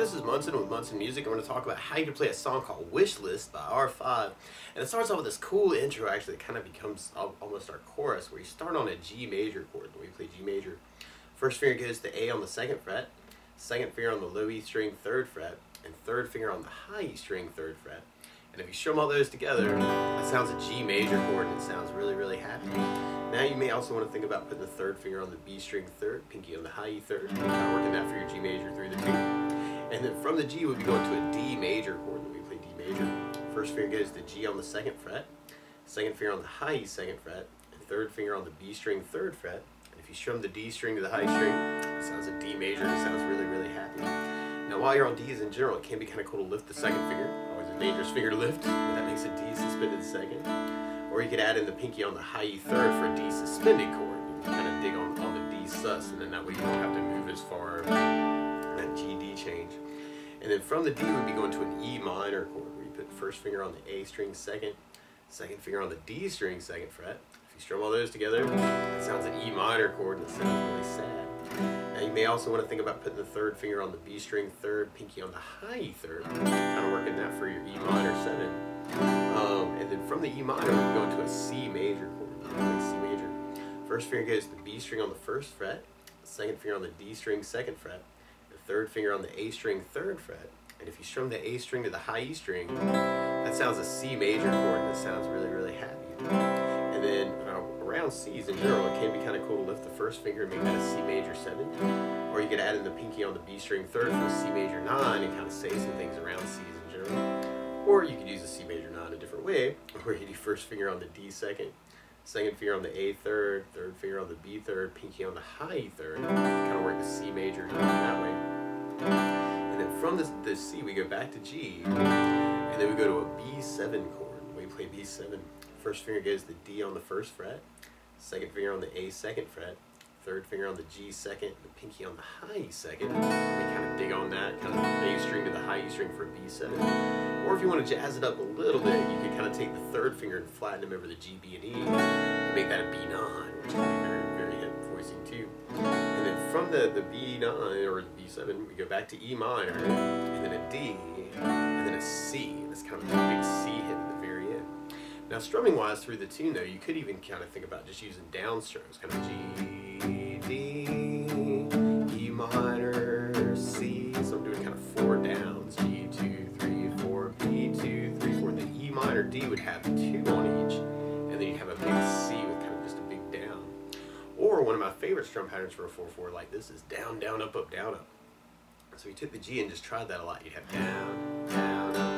this is Munson with Munson Music. I'm going to talk about how you can play a song called Wishlist by R5. And it starts off with this cool intro, actually, that kind of becomes almost our chorus, where you start on a G major chord, where you play G major. First finger goes to A on the 2nd fret, second finger on the low E string 3rd fret, and third finger on the high E string 3rd fret. And if you strum all those together, that sounds a G major chord, and it sounds really, really happy. Now you may also want to think about putting the third finger on the B string 3rd, pinky on the high E 3rd, kind of working that for your G major through the 2. And then from the G, we'll be going to a D major chord when we play D major. First finger goes to G on the 2nd fret, second finger on the high E 2nd fret, and third finger on the B string 3rd fret. And if you strum the D string to the high string, it sounds a D major, and it sounds really, really happy. Now while you're on Ds in general, it can be kind of cool to lift the second finger. Always a dangerous finger to lift, but that makes a D suspended second. Or you could add in the pinky on the high E 3rd for a D suspended chord. You can kind of dig on the D sus, and then that way you don't have to move as far that G-D change. And then from the D, we'd be going to an E minor chord, where you put the first finger on the A string 2nd, second finger on the D string 2nd fret. If you strum all those together, it sounds an E minor chord, and it sounds really sad. Now you may also want to think about putting the third finger on the B string 3rd, pinky on the high E 3rd, kind of working that for your E minor 7. And then from the E minor, we're going to a C major chord. C major. First finger goes to the B string on the 1st fret, second finger on the D string 2nd fret, the third finger on the A string 3rd fret. And if you strum the A string to the high E string, that sounds a C major chord, and it sounds really, really happy. And then around C's in general, it can be kind of cool to lift the first finger and make that a C major 7. Or you could add in the pinky on the B string 3rd for a C major 9 and kind of say some things around C's in general. Or you could use a C major 9 a different way, where you do first finger on the D 2nd, second finger on the A 3rd, third finger on the B 3rd, pinky on the high E 3rd, kind of work the C major that way. And then from the C, we go back to G, and then we go to a B7 chord. We play B7. First finger goes to D on the 1st fret, second finger on the A 2nd fret, third finger on the G 2nd, the pinky on the high E 2nd. We kind of dig on that, kind of A string to the high E string for a B7. Or if you want to jazz it up a little bit, you could kind of take the third finger and flatten them over the G, B, and E, and make that a B9, which can be very, very hip voicing too. And then from the B9 or the B7, we go back to E minor, and then a D, and then a C. And it's kind of a big C hit at the very end. Now, strumming wise through the tune though, you could even kind of think about just using down strokes, kind of G, D, E minor, C. So I'm doing kind of 4 downs, G, 2, 3, 4, B, 2, 3, 4. The E minor D would have 2 on each, and then you'd have a big C with kind of just a big down. Or one of my favorite strum patterns for a 4/4 like this is down, down, up, up, down, up. So you took the G and just tried that a lot. You'd have down, down, up,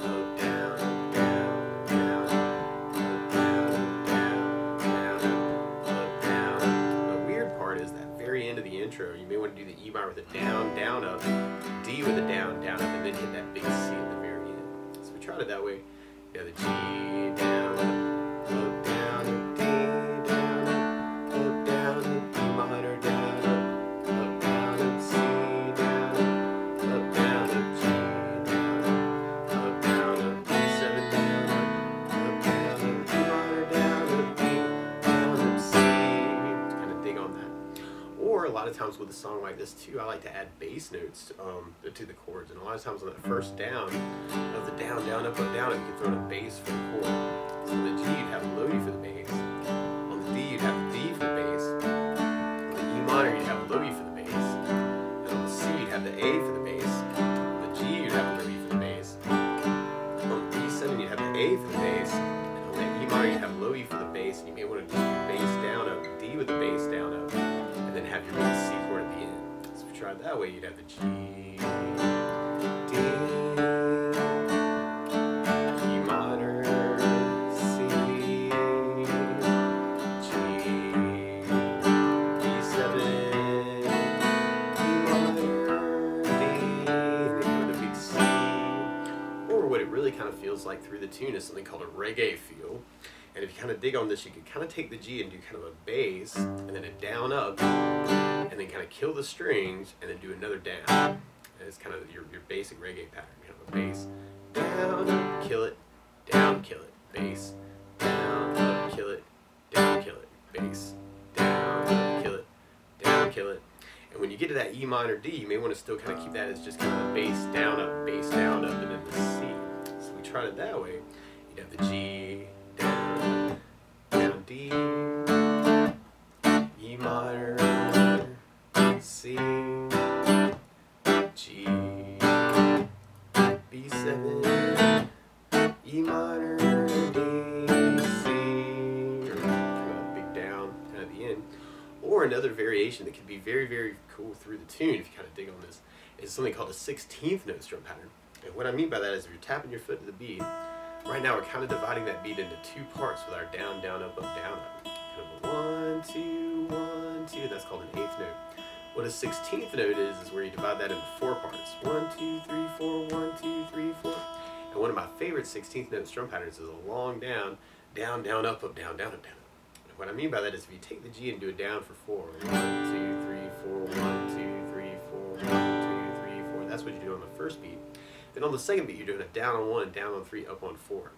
up, down, up, down, down, up, down, up, down, down, up, down, up. The weird part is that very end of the intro, you may want to do the E minor with a down, down, up, D with a down, down, up, and then hit that big C at the very end. So we tried it that way. You have the G, down, up, down, up, D, down, up, down, up, E minor, down, up, down, up, C, down, up, down, up, G, down, up, down, up, B7, down, up, down, up, E minor, down, up, D, down, up, C. Just kind of dig on that. Or a lot of times with a song like this too, I like to add bass notes to the chords. And a lot of times on that first down, of the down, down, up, down, you can throw in a bass for the chord. So on the G, you'd have low E for the bass. On the D, you'd have the D for the bass. On the E minor, you'd have low E for the bass. And on the C, you'd have the A for the bass. On the G, you'd have low E for the bass. On the B7, you'd have the A for the bass. And on the E minor, you'd have low E for the bass. And you may want to do your bass down up, D with the bass down up, and then have your big C chord at the end. So if you tried that way, you'd have the G, D, E minor, C, G, B7, E minor, D, and then kind of the big C. Or what it really kind of feels like through the tune is something called a reggae feel. And if you kind of dig on this, you could kind of take the G and do kind of a bass, and then a down up, and then kind of kill the strings, and then do another down. And it's kind of your basic reggae pattern. You have a bass, down, up, kill it, down, kill it, bass, down, up, kill it, down, kill it, bass, down, up, kill it, down, kill it. And when you get to that E minor D, you may want to still kind of keep that as just kind of a bass down, up, and then the C. So we tried it that way. You'd have the G, down, down, D, E minor, C, G, B7, E minor, D, C, or kind of a big down at the end. Or another variation that can be very, very cool through the tune, if you kind of dig on this, is something called a 16th note strum pattern. And what I mean by that is if you're tapping your foot to the beat, right now we're kind of dividing that beat into two parts with our down, down, up, down, up. Kind of a 1, 2, 1, 2, and that's called an 8th note. What a 16th note is where you divide that into 4 parts. 1, 2, 3, 4, 1, 2, 3, 4. And one of my favorite 16th note strum patterns is a long down, down, down, up, down, down, up, down. What I mean by that is if you take the G and do it down for 4, 1, 2, 3, 4, 1, 2, 3, 4, 1, 2, 3, 4, that's what you do on the first beat. Then on the second beat, you're doing a down on 1, down on 3, up on 4.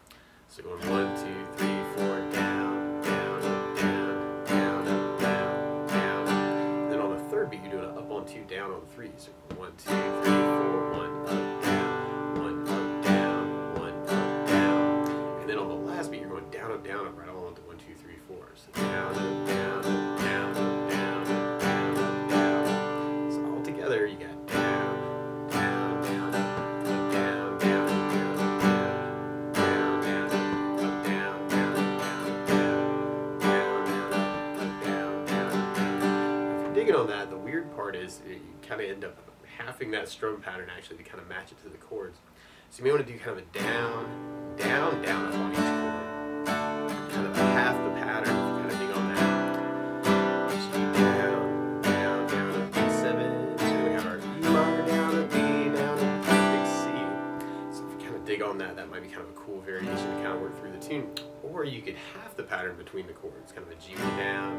So going 1, 2, 3, 4, down, down, up, down, down, up, down, down. And then on the third beat, you're doing an up on 2, down on 3. So 1, 2, 3, 4, 1, up, down, 1, up, down, 1, up, down. And then on the last beat, you're going down, up, right all into 1, 2, 3, 4. So down, up, down, up, down, up, down, up, down, up, down. So all together, you got down, down, down, up, down, down, down, down, down, up, down, down, down, down, down, down. If you're digging on that, the weird part is you kind of end up halving that strum pattern actually to kind of match it to the chords. So you may want to do kind of a down, down, down up on each chord. Kind of a half the pattern if you kind of dig on that. G down, down, down, up, B7. And we have our E minor down, up, D, down, up, big C. So if you kind of dig on that, that might be kind of a cool variation to kind of work through the tune. Or you could half the pattern between the chords. Kind of a G with a down,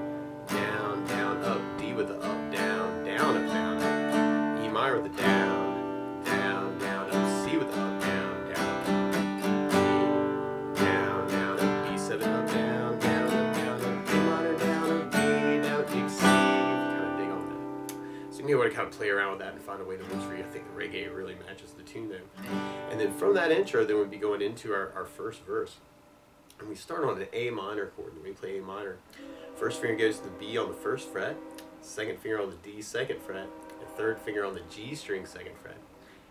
down, down, up, D with the up, down, down, up, down, up. E minor with the down, down, down, up, C with the up, down, down, up, G, down, down, up, B7, up, down, down, up, down, up, E minor, down, up, D, down, big C, if you kind of dig on that. So you may want to kind of play around with that and find a way that works for you. I think the reggae really matches the tune there. And then from that intro, then we'd be going into our first verse. And we start on an A minor chord, and we play A minor. First finger goes to the B on the first fret, second finger on the D second fret, and third finger on the G string second fret.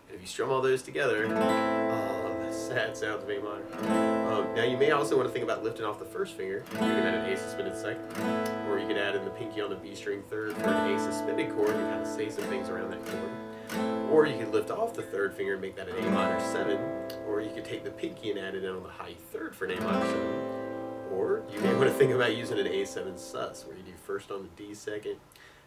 And if you strum all those together, oh, the sad sounds of A minor. Now you may also want to think about lifting off the first finger. You can add an A suspended second, or you could add in the pinky on the B string third for an A suspended chord and kind of say some things around that chord. Or you could lift off the third finger and make that an A minor 7, or you could take the pinky and add it in on the high third for an A minor 7. Or you may want to think about using an A7 sus, where you do first on the D second,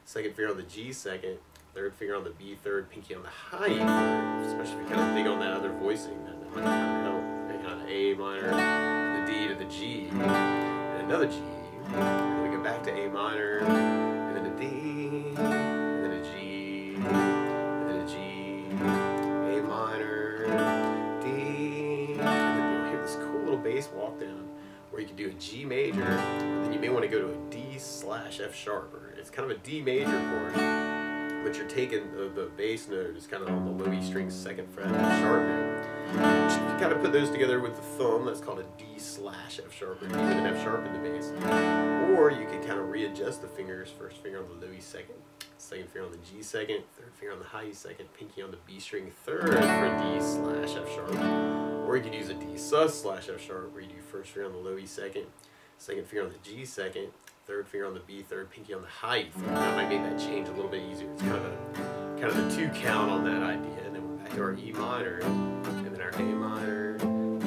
second finger on the G second, third finger on the B third, pinky on the high E third, especially if you kind of dig on that other voicing, that might kind of help. Kind of A minor, the D to the G, and another G, and then we go back to A minor, and then a D, and then a G, and then a G, A minor, D, and then you'll hear this cool little bass walk down where you can do a G major, and then you may want to go to a D/F sharp, or it's kind of a D major chord, but you're taking the bass note is kind of on the low E string second fret sharp note. If you kind of put those together with the thumb, that's called a D/F sharp, or even an F sharp in the bass. Or you can kind of readjust the fingers, first finger on the low E second, second finger on the G second, third finger on the high E second, pinky on the B string third for a D/F sharp. Or you could use a D sus/F sharp, where you do first finger on the low E second, second finger on the G second, third finger on the B third, pinky on the high E third. That might make that change a little bit easier. It's kind of a 2 count on that idea. And then we're back to our E minor, and then our A minor,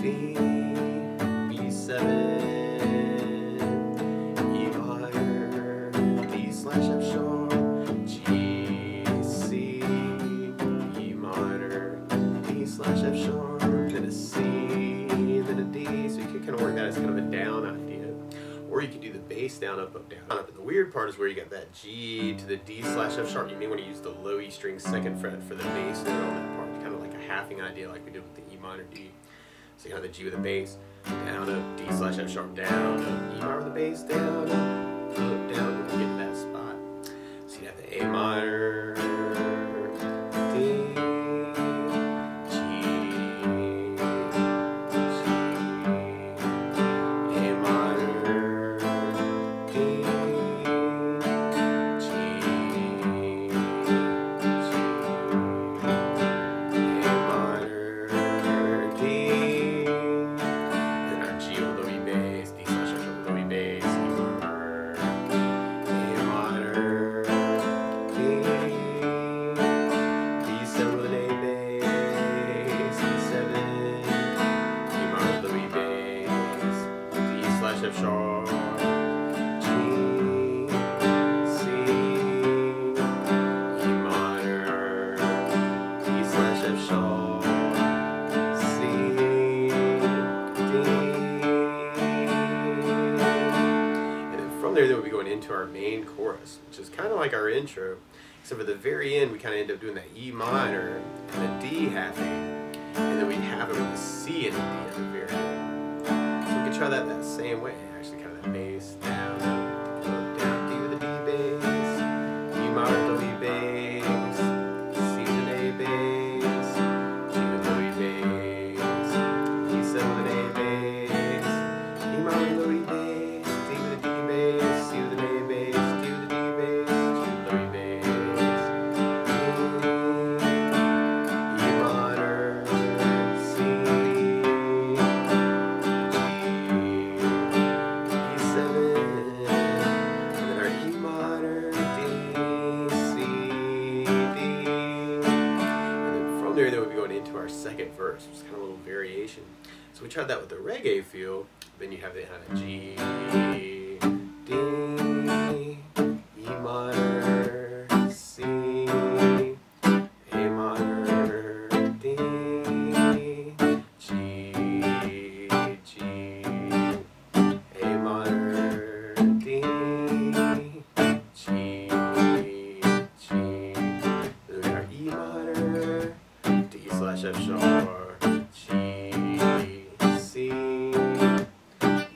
D, B7, E minor, D/F sharp, G, C, E minor, D/F sharp, then a C, then a D. So you can kind of work that as kind of a down idea. Or you could do the bass down, up, down, up. And the weird part is where you got that G to the D/F sharp. You may want to use the low E string second fret for the bass note on that part. Kind of like a halving idea like we did with the E minor D. So you have the G with the bass, down, up, D/F sharp, down, up, E minor with the bass, down, up, down, when we get to that spot. So you have the A minor, D, G, A minor, D, G, A minor, D, and our G on the E bass, D slash F on the E bass, E minor, A minor, D, B7 with an A bass, E7, E minor with the E bass, D slash F sharp, G, C, E minor, D slash F sharp, C, D, and then from there we'll be going into our main chorus, which is kind of like our intro, except for the very end we kind of end up doing that E minor and the D halving, and then we have it with a C and a D at the very end. So we can try that same way, actually kind of that bass, down, up, down, D with a D bass, E minor with the E bass, C with an A bass, G with the E bass, E7 with an A bass, E minor with the E bass, D with a D bass, C with an A bass, D with a D bass, G with the E bass, E minor, C, G, E7, and then our E minor, D, C, D, and then from there we'll be going into our second verse, which is kind of a little variation. So we tried that with the reggae feel, then you have the G, D, E minor, C, A minor, D, G, G, A minor, D, G, G, then we got our E minor, D slash F sharp, G, C, E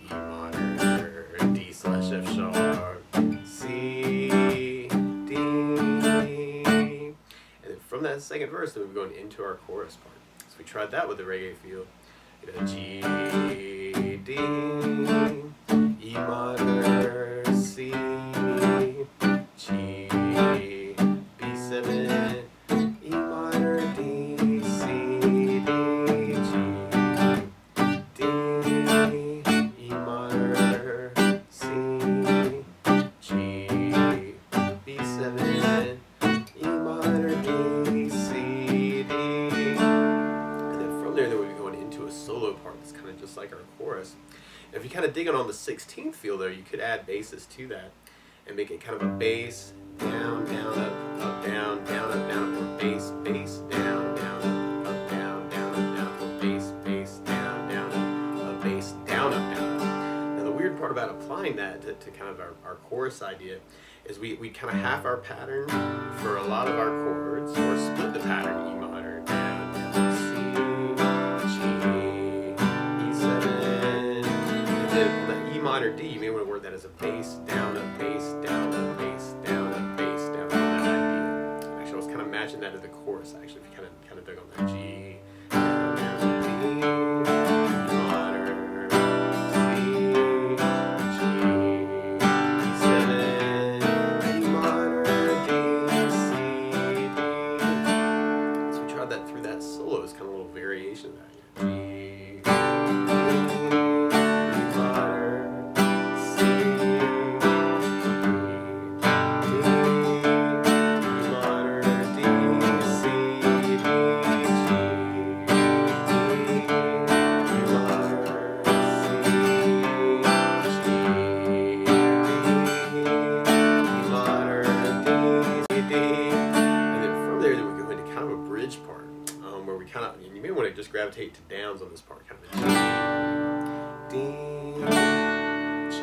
minor, D slash F sharp, C, D, and then from that second verse, then we're going into our chorus part. So we tried that with the reggae feel. You know, G, D, E minor, C, G, B7, E minor, D, C, D, G, D, E minor, C, G, B7, E minor, D, C, D, and then from there we'll be going into a solo part that's kind of just like our chorus. And if you kind of dig on the 16th feel there, you could add basses to that and make it kind of a bass, down, down, up, down, down, up, down, or bass, bass, down, down, up, down, down, up, down, or bass, bass, down, down, up, bass, down, up, down. Now the weird part about applying that to kind of our chorus idea is we kind of half our pattern for a lot of our chords, or split the pattern, E minor, down, down, C, G, E7, and then the E minor D, you may want to word that as a bass, down, up, bass, down, up, bass, down, up, bass, down, that idea. Actually, I was kind of matching that to the chorus, actually, if you kind of dug on that G, down, down, D, E minor, C, G, E7, E minor, D, C, D. So we tried that through that solo, it's kind of a little variation of that. G, E minor, C, D, E minor, D, C, D, G, You may want to just gravitate to downs on this part, kind of a G, D, G,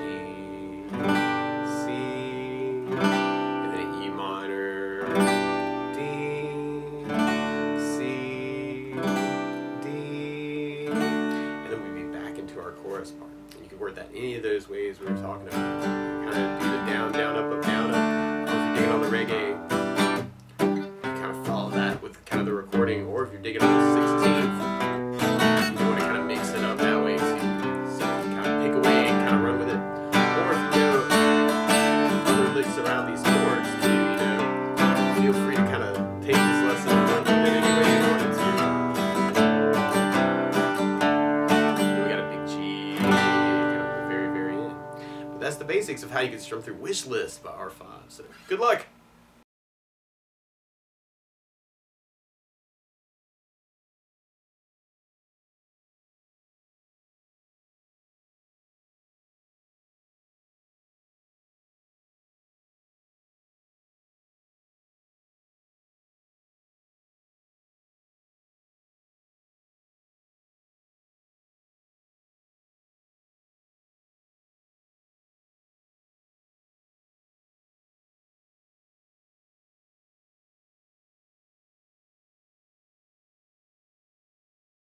C, and then an E minor, D, C, D, and then we'd be back into our chorus part. And you can word that any of those ways we were talking about. Kind of do the down, down, up, down, up. Or if you're digging on the reggae, feel free to kind of take this lesson and run with it any way you wanted to. We got a big G kind of at the very, very end. But that's the basics of how you can strum through Wishlist by R5. So good luck!